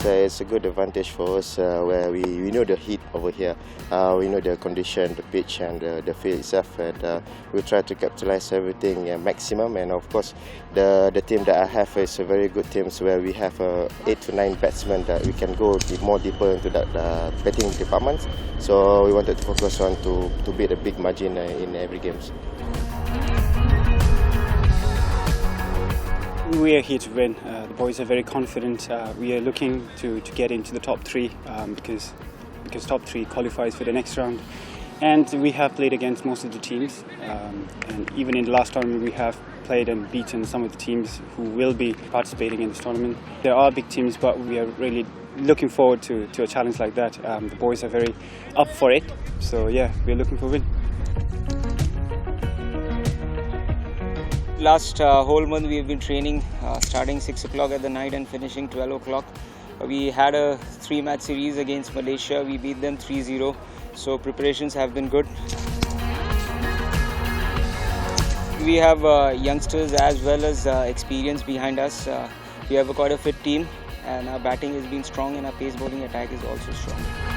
it's a good advantage for us where we know the heat over here, we know the condition, the pitch and the field itself, and we try to capitalize everything maximum. And of course, the team that I have is a very good team where we have 8 to 9 batsmen that we can go more deeper into that batting department. So we wanted to focus on to beat a big margin in every game. We are here to win. The boys are very confident. We are looking to get into the top 3 because top 3 qualifies for the next round. And we have played against most of the teams. And even in the last tournament, we have played and beaten some of the teams who will be participating in this tournament. There are big teams, but we are really looking forward to a challenge like that. The boys are very up for it. So yeah, we are looking for a win. Last whole month we have been training, starting 6 o'clock at the night and finishing 12 o'clock. We had a 3-match series against Malaysia. We beat them 3-0. So preparations have been good. We have youngsters as well as experience behind us. We have quite a fit team, and our batting has been strong and our pace bowling attack is also strong.